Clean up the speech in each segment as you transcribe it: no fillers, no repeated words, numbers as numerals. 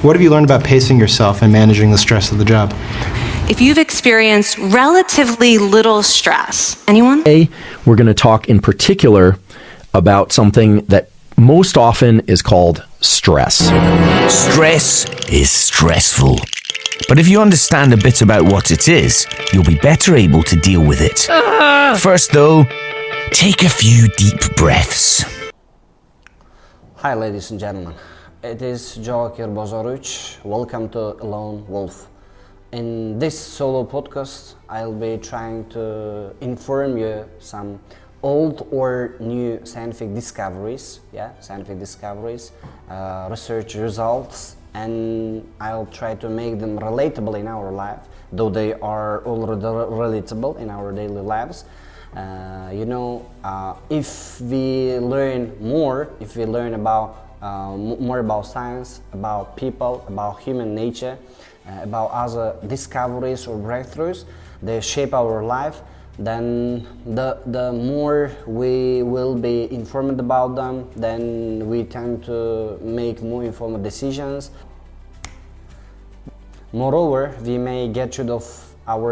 What have you learned about pacing yourself and managing the stress of the job? If you've experienced relatively little stress, anyone? Today, we're going to talk in particular about something that most often is called stress. Stress is stressful. But if you understand a bit about what it is, you'll be better able to deal with it. First though, take a few deep breaths. Hi ladies and gentlemen, it is Joakir Bozoric. Welcome to AloneWolf. In this solo podcast, I'll be trying to inform you some old or new scientific discoveries, research results, and I'll try to make them relatable in our life, though they are already relatable in our daily lives. If we learn more, if we learn about more about science, about people, about human nature, about other discoveries or breakthroughs, they shape our life, then the more we will be informed about them, then we tend to make more informed decisions. Moreover, we may get rid of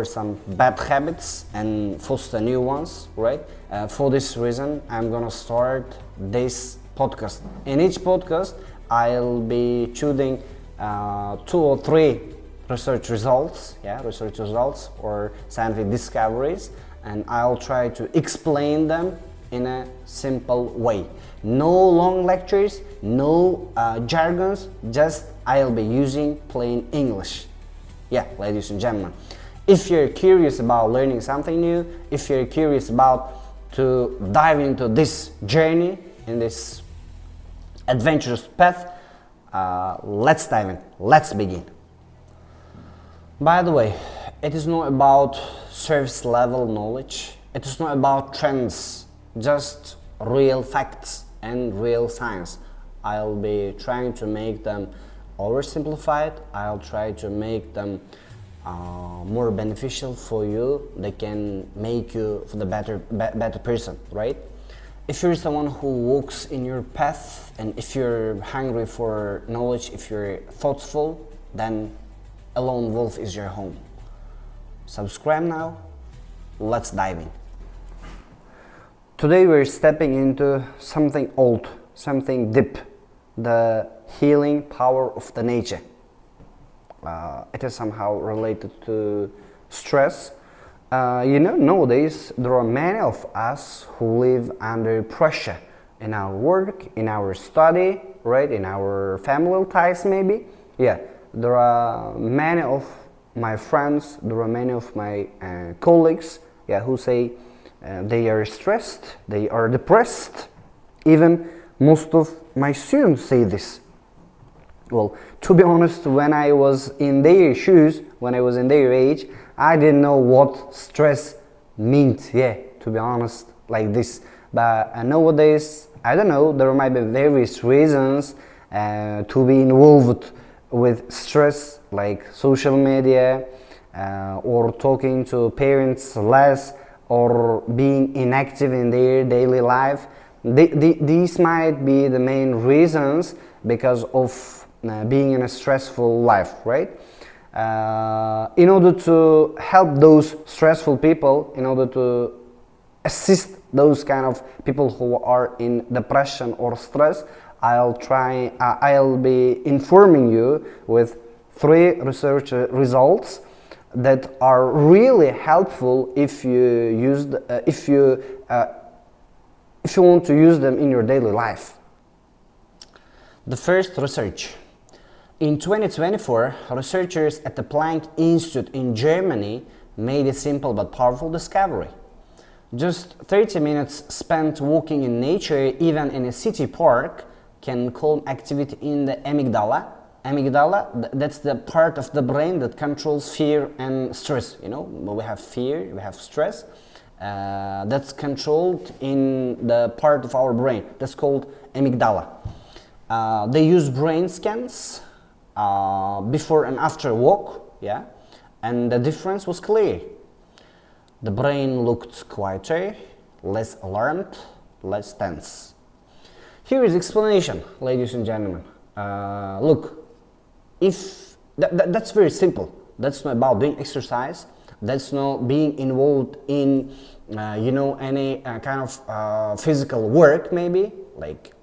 some bad habits and foster new ones, right? For this reason, I'm gonna start this podcast. In each podcast, I'll be choosing 2 or 3 research results or scientific discoveries, and I'll try to explain them in a simple way. No long lectures, no jargons, just I'll be using plain English. Yeah, ladies and gentlemen, if you're curious about learning something new, if you're curious about to dive into this journey, in this adventurous path, let's dive in, let's begin. By the way, it is not about surface level knowledge, it is not about trends, just real facts and real science. I'll be trying to make them oversimplified, I'll try to make them more beneficial for you. They can make you for the better person, right? If you're someone who walks in your path, and if you're hungry for knowledge, if you're thoughtful, then AloneWolf is your home. Subscribe now, let's dive in. Today we're stepping into something old, something deep, the healing power of the nature. It is somehow related to stress. Nowadays there are many of us who live under pressure in our work, in our study, right, in our family ties maybe. Yeah, there are many of my friends, there are many of my colleagues, who say they are stressed, they are depressed. Even most of my students say this. Well, to be honest, when I was in their shoes, when I was in their age, I didn't know what stress meant, to be honest, like this. But nowadays, I don't know, there might be various reasons to be involved with stress, like social media, or talking to parents less, or being inactive in their daily life. These might be the main reasons because of being in a stressful life, right? In order to help those stressful people, in order to assist those kind of people who are in depression or stress, I'll be informing you with 3 research results that are really helpful if you want to use them in your daily life. The first research. In 2024, researchers at the Planck Institute in Germany made a simple but powerful discovery. Just 30 minutes spent walking in nature, even in a city park, can calm activity in the amygdala. Amygdala, that's the part of the brain that controls fear and stress. We have fear, we have stress. That's controlled in the part of our brain that's called amygdala. They use brain scans before and after walk, and the difference was clear. The brain looked quieter, less alarmed, less tense. Here is explanation, ladies and gentlemen. Look, if that's very simple. That's not about doing exercise. That's not being involved in any kind of physical work, maybe like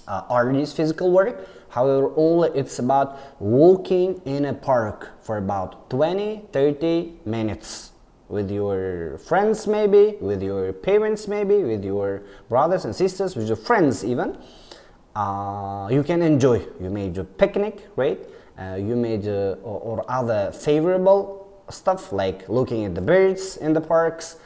artist physical work. However, only it's about walking in a park for about 20-30 minutes with your friends, maybe with your parents, maybe with your brothers and sisters, with your friends even. You can enjoy. You may do picnic, right? You may do or other favorable stuff like looking at the birds in the parks.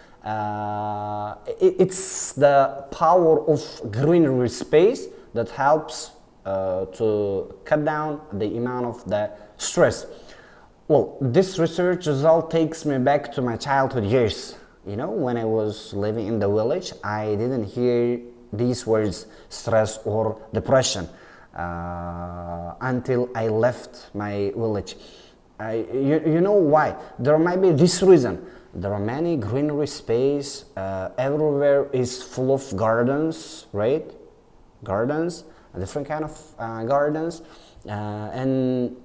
It's the power of greenery space that helps to cut down the amount of the stress. Well, this research result takes me back to my childhood years. You know, when I was living in the village, I didn't hear these words, stress or depression, until I left my village. You know why? There might be this reason. There are many greenery space, everywhere is full of gardens, right? Gardens, different kind of gardens, and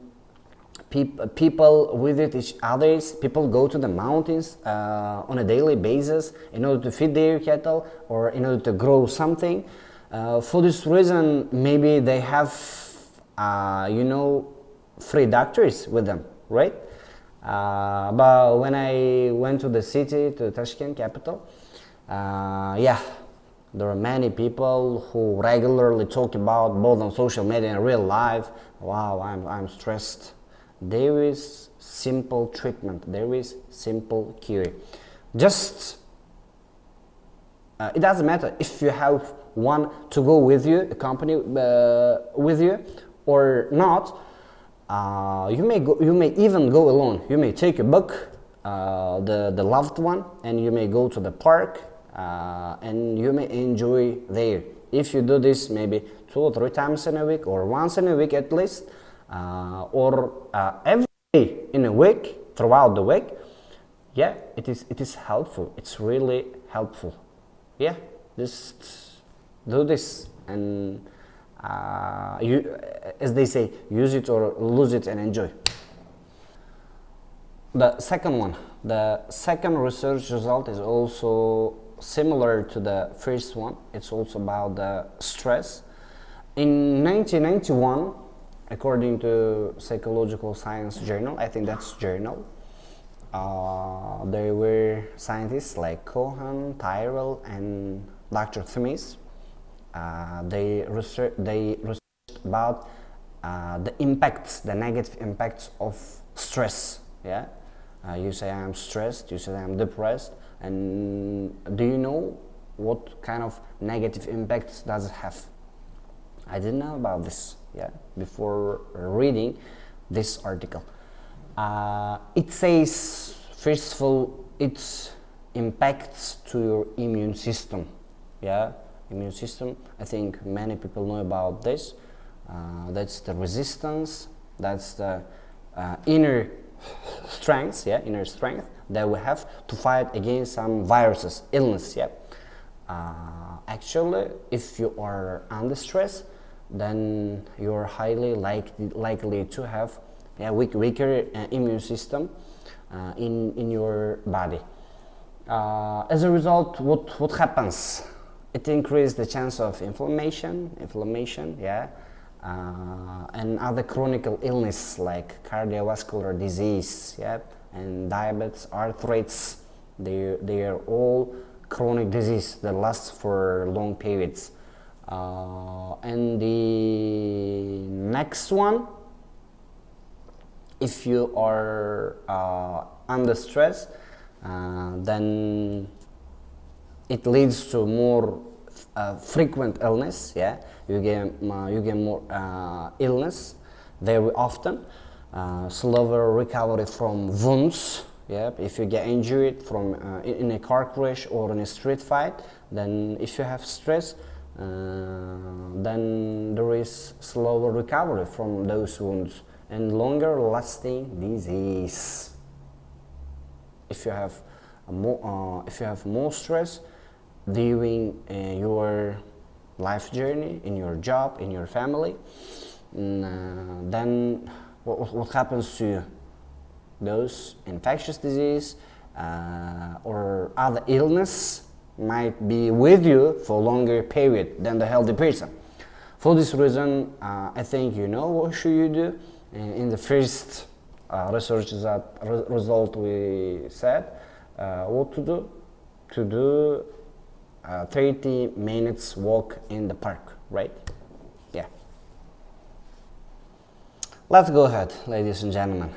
people visit each others. People go to the mountains on a daily basis in order to feed their cattle or in order to grow something. For this reason, maybe they have free doctors with them, right? But when I went to the city, to Tashkent capital, there are many people who regularly talk about, both on social media and real life, wow, I'm stressed. There is simple treatment, there is simple cure. Just it doesn't matter if you have one to go with you, accompany with you or not. You may even go alone. You may take a book, the loved one, and you may go to the park, and you may enjoy there. If you do this maybe 2 or 3 times in a week, or once in a week at least, or every day in a week, throughout the week, yeah, it is helpful. It's really helpful. Yeah, just do this, and you, as they say, use it or lose it and enjoy. The second research result is also similar to the first one. It's also about the stress. In 1991, according to Psychological Science Journal, I think that's journal, there were scientists like Cohen, Tyrrell, and Dr. Smith. They researched about the impacts, the negative impacts of stress. Yeah, you say I'm stressed, you say I'm depressed, and do you know what kind of negative impacts does it have? I didn't know about this, yeah, before reading this article. It says, first of all, it impacts to your immune system. Yeah, immune system. I think many people know about this. That's the resistance. That's the inner strength. Yeah, inner strength that we have to fight against some viruses, illness. Yeah. Actually, if you are under stress, then you're highly likely to have weaker immune system in your body. As a result, what happens? It increases the chance of inflammation, yeah, and other chronic illness like cardiovascular disease, yeah, and diabetes, arthritis. They are all chronic disease that lasts for long periods. And the next one, if you are under stress, then it leads to more frequent illness. Yeah, you get more illness very often, slower recovery from wounds. Yeah, if you get injured from in a car crash or in a street fight, then if you have stress, then there is slower recovery from those wounds and longer lasting disease. If you have more stress during your life journey, in your job, in your family, then what happens to you? Those infectious disease or other illness might be with you for a longer period than the healthy person. For this reason, I think you know what should you do. In the first research result we said what to do. To do 30 minutes walk in the park, right? Yeah. Let's go ahead, ladies and gentlemen.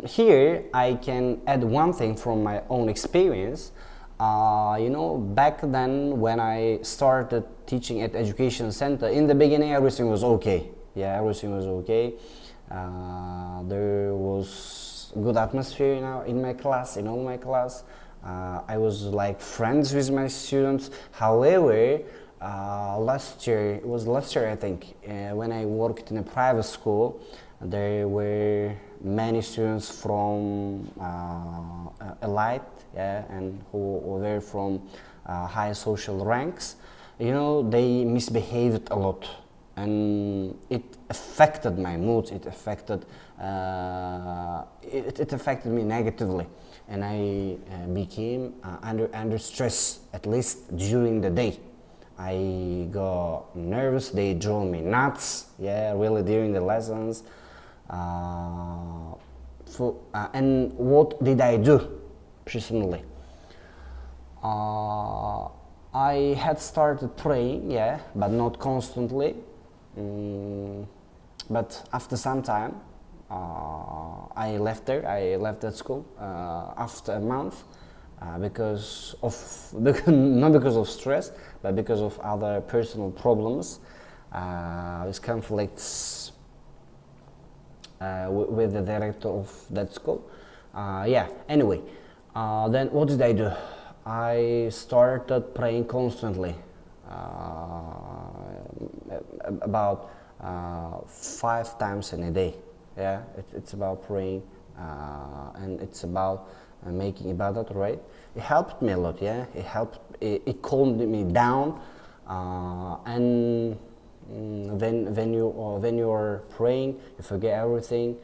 Here I can add one thing from my own experience. You know, back then when I started teaching at education center, in the beginning everything was okay. Yeah, everything was okay. There was good atmosphere in my class, in all my class. I was like friends with my students. However, last year I think, when I worked in a private school, there were many students from elite, yeah, and who were from high social ranks. You know, they misbehaved a lot, and it affected my mood. It affected it affected me negatively, and I became under stress, at least during the day. I got nervous. They drove me nuts. Yeah, really, during the lessons. And what did I do personally? I had started praying, yeah, but not constantly. But after some time, I left there. I left that school after a month because of not because of stress, but because of other personal problems, with conflicts with the director of that school. Yeah. Anyway, then what did I do? I started praying constantly, about 5 times in a day. Yeah, it's about praying, and it's about making ibadat, right? It helped me a lot. Yeah, it calmed me down, and when you are praying, you forget everything,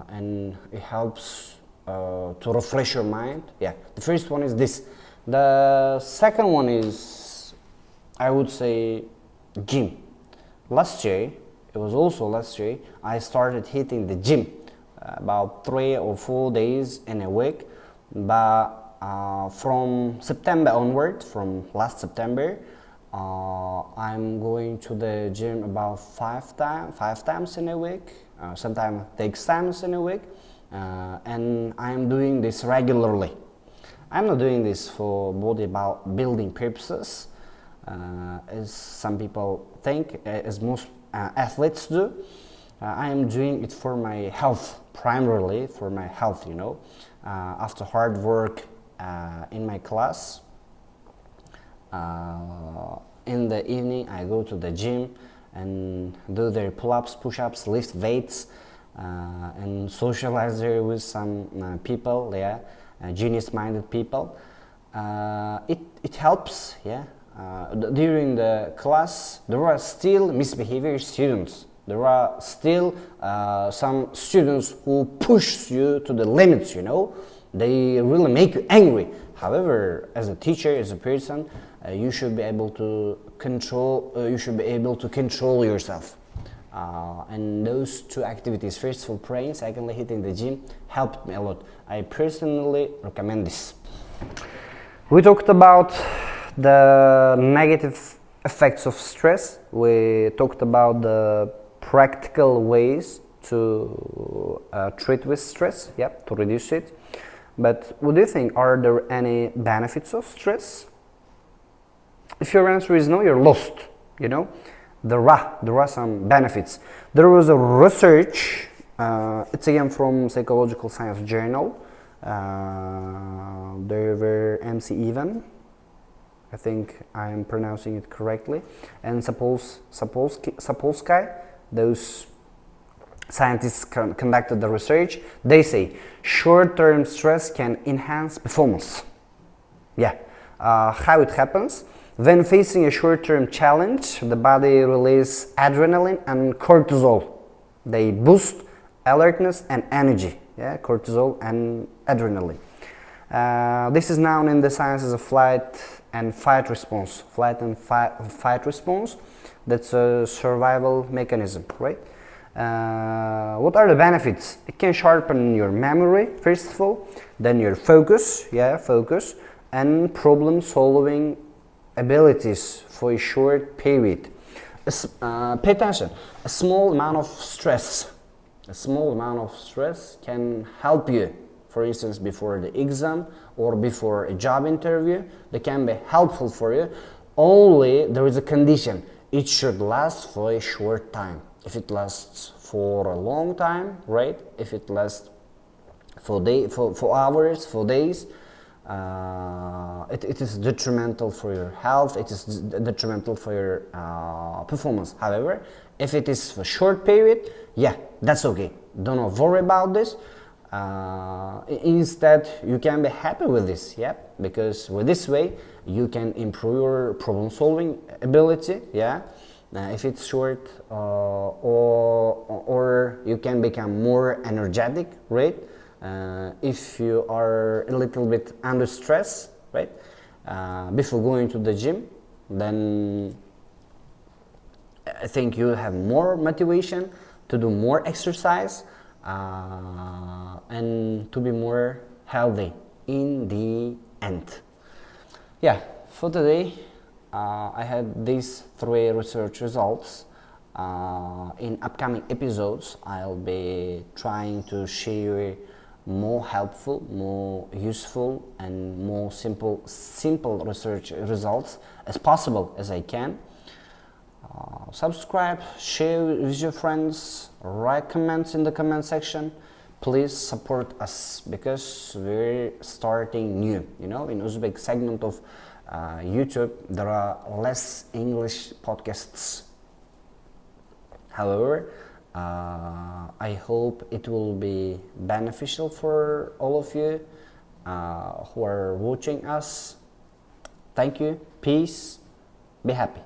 and it helps to refresh your mind. Yeah, the first one is this. The second one is, I would say, gym. Last year, it was also last year, I started hitting the gym about 3 or 4 days in a week. But from September onward, from last September, I'm going to the gym about 5 times in a week. Sometimes 6 times in a week, and I'm doing this regularly. I'm not doing this for bodybuilding purposes, as some people think, as most athletes do. I am doing it for my health, primarily for my health, you know. After hard work in my class, in the evening I go to the gym and do their pull-ups, push-ups, lift weights, and socialize there with some people, yeah, genius-minded people. It helps, yeah. During the class, there are still misbehavior students. There are still some students who push you to the limits, you know. They really make you angry. However, as a teacher, as a person, you should be able to control. You should be able to control yourself. And those two activities, first for praying, secondly hitting the gym, helped me a lot. I personally recommend this. We talked about the negative effects of stress. We talked about the practical ways to treat with stress, yeah, to reduce it. But what do you think? Are there any benefits of stress? If your answer is no, you're lost. You know, there are some benefits. There was a research. It's again from Psychological Science Journal. There were MC Evan, I think I am pronouncing it correctly, and Sapolsky. Those scientists conducted the research. They say short-term stress can enhance performance. Yeah, how it happens? When facing a short-term challenge, the body releases adrenaline and cortisol. They boost alertness and energy. Yeah, cortisol and adrenaline. This is known in the science as a flight and fight response. Flight and fight response. That's a survival mechanism, right? What are the benefits? It can sharpen your memory, first of all, then your focus, and problem-solving abilities for a short period. Pay attention. A small amount of stress can help you. For instance, before the exam or before a job interview, they can be helpful for you. Only there is a condition: it should last for a short time. If it lasts for a long time, right? If it lasts for hours, for days, it is detrimental for your health. It is detrimental for your performance. However, if it is for short period, yeah, that's okay. Don't worry about this. Instead, you can be happy with this, yeah, because with this way you can improve your problem-solving ability, yeah. If it's short, or you can become more energetic, right? If you are a little bit under stress, right? Before going to the gym, then I think you have more motivation to do more exercise and to be more healthy in the end. Yeah, for today I had these 3 research results. In upcoming episodes I'll be trying to share more helpful, more useful and more simple research results as possible as I can. Subscribe, share with your friends, write comments in the comment section. Please support us because we're starting new. You know, in Uzbek segment of YouTube there are less English podcasts. However, I hope it will be beneficial for all of you who are watching us. Thank you. Peace. Be happy.